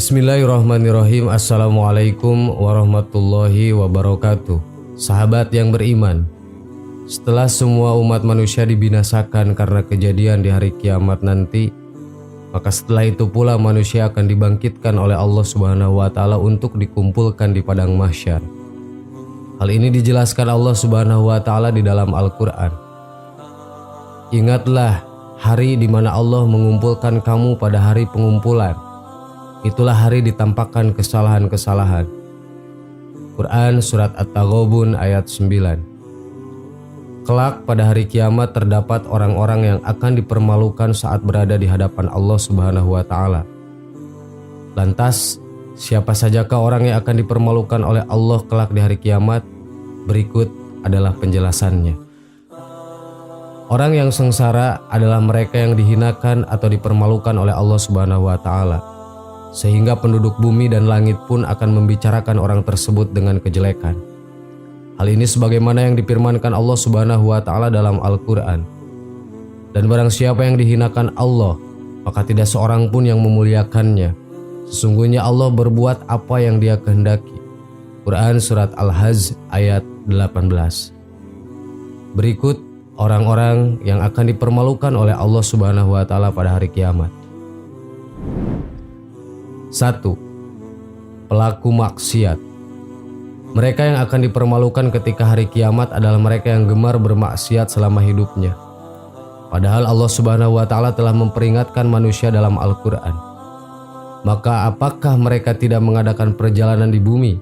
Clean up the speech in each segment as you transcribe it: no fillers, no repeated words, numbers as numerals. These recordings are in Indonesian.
Bismillahirrahmanirrahim. Assalamualaikum warahmatullahi wabarakatuh. Sahabat yang beriman, setelah semua umat manusia dibinasakan karena kejadian di hari kiamat nanti, maka setelah itu pula manusia akan dibangkitkan oleh Allah Subhanahu wa Ta'ala untuk dikumpulkan di padang mahsyar. Hal ini dijelaskan Allah Subhanahu wa Ta'ala di dalam Al-Quran. Ingatlah hari di mana Allah mengumpulkan kamu pada hari pengumpulan. Itulah hari ditampakkan kesalahan-kesalahan. Quran Surat At-Taghabun ayat 9. Kelak pada hari kiamat terdapat orang-orang yang akan dipermalukan saat berada di hadapan Allah Subhanahu wa Ta'ala. Lantas, siapa sajakah orang yang akan dipermalukan oleh Allah kelak di hari kiamat? Berikut adalah penjelasannya. Orang yang sengsara adalah mereka yang dihinakan atau dipermalukan oleh Allah Subhanahu wa Ta'ala, sehingga penduduk bumi dan langit pun akan membicarakan orang tersebut dengan kejelekan. Hal ini sebagaimana yang difirmankan Allah Subhanahu wa Ta'ala dalam Al-Quran. Dan barang siapa yang dihinakan Allah, maka tidak seorang pun yang memuliakannya. Sesungguhnya Allah berbuat apa yang Dia kehendaki. Quran Surat Al-Hajj ayat 18. Berikut orang-orang yang akan dipermalukan oleh Allah Subhanahu wa Ta'ala pada hari kiamat. 1. Pelaku maksiat. Mereka yang akan dipermalukan ketika hari kiamat adalah mereka yang gemar bermaksiat selama hidupnya. Padahal Allah Subhanahu wa Ta'ala telah memperingatkan manusia dalam Al-Quran. Maka apakah mereka tidak mengadakan perjalanan di bumi?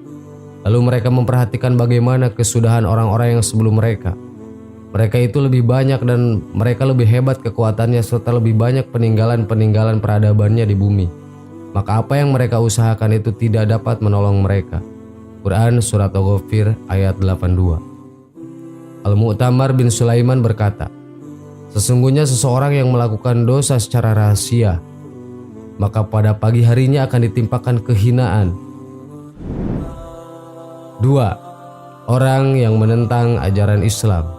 Lalu mereka memperhatikan bagaimana kesudahan orang-orang yang sebelum mereka. Mereka itu lebih banyak dan mereka lebih hebat kekuatannya serta lebih banyak peninggalan-peninggalan peradabannya di bumi. Maka apa yang mereka usahakan itu tidak dapat menolong mereka. Quran Surat Al-Ghafir ayat 82. Al-Mu'tamar bin Sulaiman berkata, sesungguhnya seseorang yang melakukan dosa secara rahasia, maka pada pagi harinya akan ditimpakan kehinaan. 2. Orang yang menentang ajaran Islam.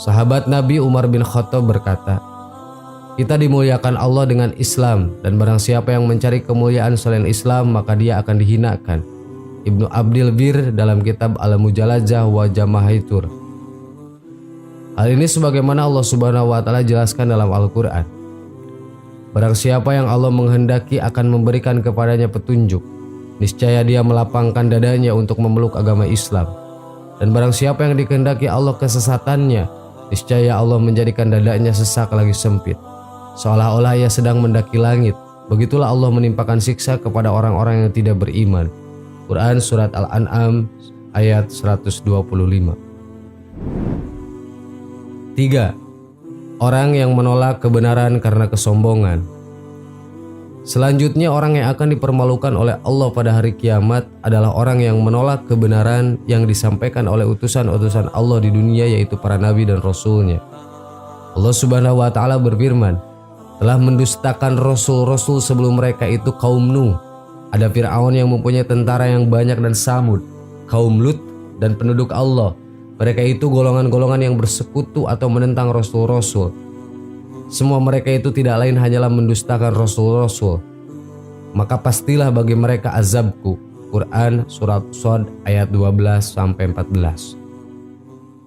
Sahabat Nabi Umar bin Khattab berkata, kita dimuliakan Allah dengan Islam, dan barang siapa yang mencari kemuliaan selain Islam maka dia akan dihinakan. Ibnu Abdil Bir dalam kitab Al-Mujalajah wa Jamahaitur. Hal ini sebagaimana Allah Subhanahu wa Ta'ala jelaskan dalam Al-Quran. Barang siapa yang Allah menghendaki akan memberikan kepadanya petunjuk, niscaya dia melapangkan dadanya untuk memeluk agama Islam. Dan barang siapa yang dikehendaki Allah kesesatannya, niscaya Allah menjadikan dadanya sesak lagi sempit, seolah-olah ia sedang mendaki langit. Begitulah Allah menimpakan siksa kepada orang-orang yang tidak beriman. Quran Surat Al-An'am ayat 125. 3. Orang yang menolak kebenaran karena kesombongan. Selanjutnya orang yang akan dipermalukan oleh Allah pada hari kiamat adalah orang yang menolak kebenaran yang disampaikan oleh utusan-utusan Allah di dunia, yaitu para nabi dan rasulnya. Allah Subhanahu wa Ta'ala berfirman, telah mendustakan rasul-rasul sebelum mereka itu kaum Nuh. Ada Fir'aun yang mempunyai tentara yang banyak dan Samud, kaum Lut dan penduduk Allah. Mereka itu golongan-golongan yang bersekutu atau menentang rasul-rasul. Semua mereka itu tidak lain hanyalah mendustakan rasul-rasul. Maka pastilah bagi mereka azabku. Quran Surat Shad ayat 12-14.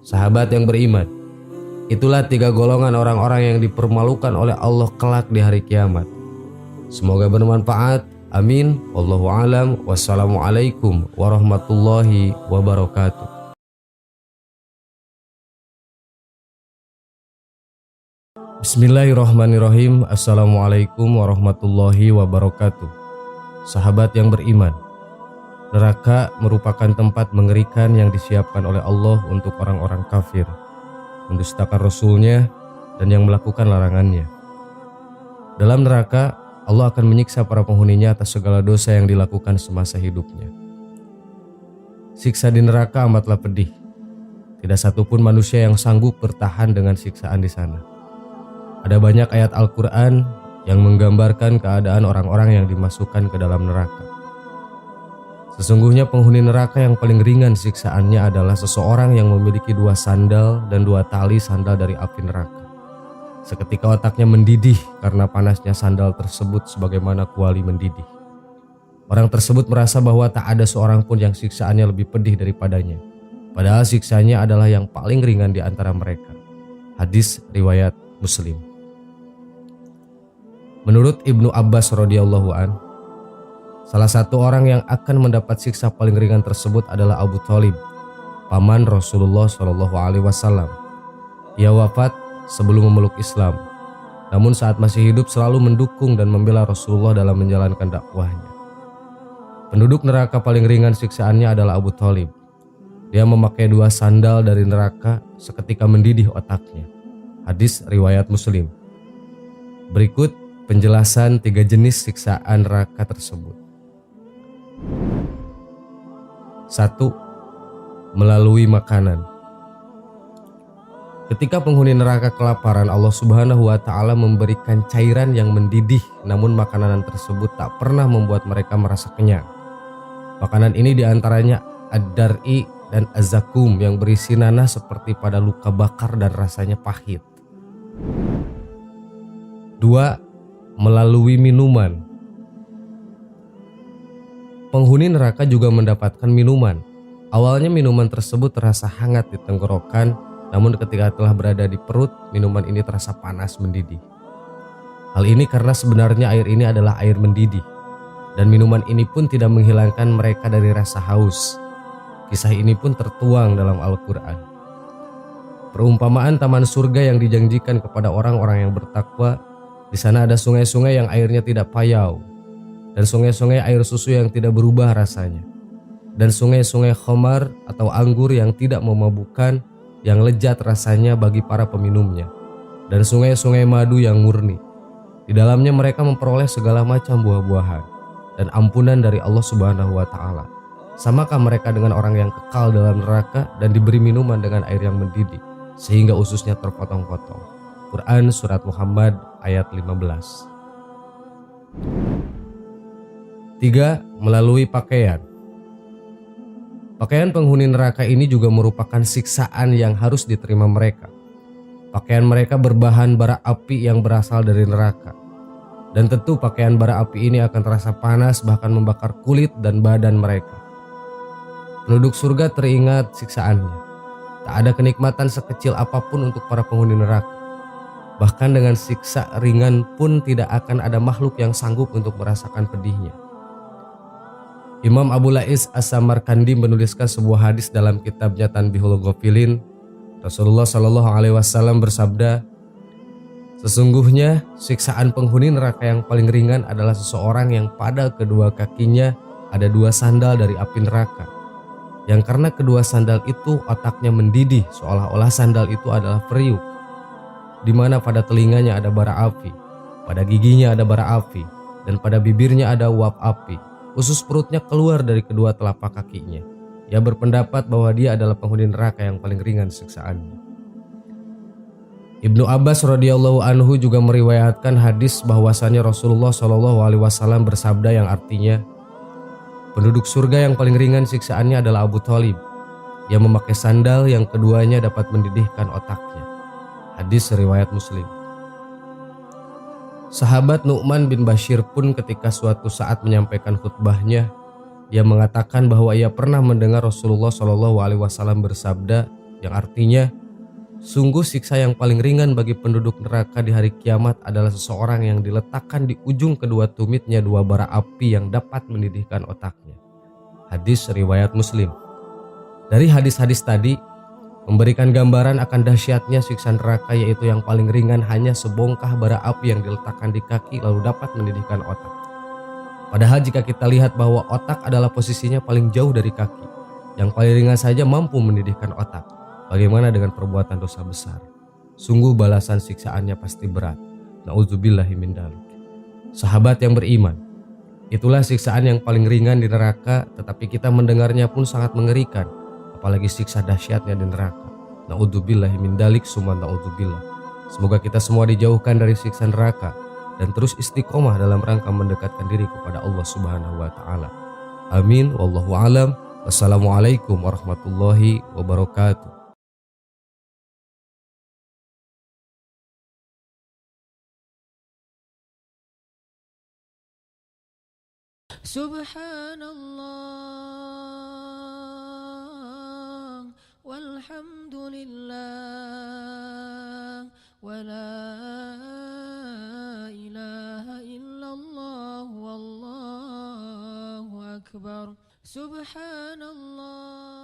Sahabat yang beriman, itulah 3 golongan orang-orang yang dipermalukan oleh Allah kelak di hari kiamat. Semoga bermanfaat. Amin. Wallahu a'lam. Wassalamualaikum warahmatullahi wabarakatuh. Bismillahirrahmanirrahim. Assalamualaikum warahmatullahi wabarakatuh. Sahabat yang beriman, neraka merupakan tempat mengerikan yang disiapkan oleh Allah untuk orang-orang kafir, mendustakan Rasulnya, dan yang melakukan larangannya. Dalam neraka, Allah akan menyiksa para penghuninya atas segala dosa yang dilakukan semasa hidupnya. Siksa di neraka amatlah pedih. Tidak satupun manusia yang sanggup bertahan dengan siksaan di sana. Ada banyak ayat Al-Quran yang menggambarkan keadaan orang-orang yang dimasukkan ke dalam neraka. Sesungguhnya penghuni neraka yang paling ringan siksaannya adalah seseorang yang memiliki 2 sandal dan 2 tali sandal dari api neraka. Seketika otaknya mendidih karena panasnya sandal tersebut sebagaimana kuali mendidih. Orang tersebut merasa bahwa tak ada seorang pun yang siksaannya lebih pedih daripadanya. Padahal siksanya adalah yang paling ringan di antara mereka. Hadis riwayat Muslim. Menurut Ibnu Abbas radhiyallahu an, salah satu orang yang akan mendapat siksa paling ringan tersebut adalah Abu Thalib, paman Rasulullah Shallallahu Alaihi Wasallam. Ia wafat sebelum memeluk Islam, namun saat masih hidup selalu mendukung dan membela Rasulullah dalam menjalankan dakwahnya. Penduduk neraka paling ringan siksaannya adalah Abu Thalib. Dia memakai 2 sandal dari neraka seketika mendidih otaknya. Hadis riwayat Muslim. Berikut penjelasan 3 jenis siksaan neraka tersebut. 1. Melalui makanan. Ketika penghuni neraka kelaparan, Allah Subhanahu wa Ta'ala memberikan cairan yang mendidih, namun makanan tersebut tak pernah membuat mereka merasa kenyang. Makanan ini diantaranya ad-dar'i dan az-zakum yang berisi nanah seperti pada luka bakar dan rasanya pahit. 2. Melalui minuman. Penghuni neraka juga mendapatkan minuman. Awalnya minuman tersebut terasa hangat di tenggorokan, namun ketika telah berada di perut, minuman ini terasa panas mendidih. Hal ini karena sebenarnya air ini adalah air mendidih, dan minuman ini pun tidak menghilangkan mereka dari rasa haus. Kisah ini pun tertuang dalam Al-Quran. Perumpamaan taman surga yang dijanjikan kepada orang-orang yang bertakwa. Di sana ada sungai-sungai yang airnya tidak payau, dan sungai-sungai air susu yang tidak berubah rasanya, dan sungai-sungai khamar atau anggur yang tidak memabukkan, yang lezat rasanya bagi para peminumnya, dan sungai-sungai madu yang murni. Di dalamnya mereka memperoleh segala macam buah-buahan dan ampunan dari Allah Subhanahu wa Ta'ala. Samakah mereka dengan orang yang kekal dalam neraka dan diberi minuman dengan air yang mendidih sehingga ususnya terpotong-potong? Quran Surat Muhammad ayat 15. 3. Melalui pakaian. Pakaian penghuni neraka ini juga merupakan siksaan yang harus diterima mereka. Pakaian mereka berbahan bara api yang berasal dari neraka. Dan tentu pakaian bara api ini akan terasa panas, bahkan membakar kulit dan badan mereka. Penduduk surga teringat siksaannya. Tak ada kenikmatan sekecil apapun untuk para penghuni neraka. Bahkan dengan siksa ringan pun tidak akan ada makhluk yang sanggup untuk merasakan pedihnya. Imam Abu Lais As-Samarkandi menuliskan sebuah hadis dalam kitabnya Tanbihul Ghafilin. Rasulullah Shallallahu Alaihi Wasallam bersabda, sesungguhnya siksaan penghuni neraka yang paling ringan adalah seseorang yang pada kedua kakinya ada 2 sandal dari api neraka, yang karena kedua sandal itu otaknya mendidih seolah-olah sandal itu adalah periuk, di mana pada telinganya ada bara api, pada giginya ada bara api, dan pada bibirnya ada uap api. Usus perutnya keluar dari kedua telapak kakinya. Ia berpendapat bahwa dia adalah penghuni neraka yang paling ringan siksaannya. Ibnu Abbas radhiyallahu anhu juga meriwayatkan hadis bahwasannya Rasulullah Shallallahu Alaihi Wasallam bersabda yang artinya, penduduk surga yang paling ringan siksaannya adalah Abu Thalib. Ia memakai sandal yang keduanya dapat mendidihkan otaknya. Hadis riwayat Muslim. Sahabat Nu'man bin Bashir pun ketika suatu saat menyampaikan khutbahnya, ia mengatakan bahwa ia pernah mendengar Rasulullah Shallallahu Alaihi Wasallam bersabda yang artinya, sungguh siksa yang paling ringan bagi penduduk neraka di hari kiamat adalah seseorang yang diletakkan di ujung kedua tumitnya 2 bara api yang dapat mendidihkan otaknya. Hadis riwayat Muslim. Dari hadis-hadis tadi memberikan gambaran akan dahsyatnya siksa neraka, yaitu yang paling ringan hanya sebongkah bara api yang diletakkan di kaki lalu dapat mendidihkan otak. Padahal jika kita lihat bahwa otak adalah posisinya paling jauh dari kaki, yang paling ringan saja mampu mendidihkan otak. Bagaimana dengan perbuatan dosa besar? Sungguh balasan siksaannya pasti berat. Na'udzubillahi min dzalik. Sahabat yang beriman, itulah siksaan yang paling ringan di neraka, tetapi kita mendengarnya pun sangat mengerikan, apalagi siksa dahsyatnya di neraka. Na'udzubillahi min dzalik summa na'udzubillah. Semoga kita semua dijauhkan dari siksa neraka dan terus istiqomah dalam rangka mendekatkan diri kepada Allah Subhanahu wa Ta'ala. Amin. Wallahu alam. Wassalamualaikum warahmatullahi wabarakatuh. Subhanallah walhamdulillah wa la ilaha illallah wallahu akbar. Subhanallah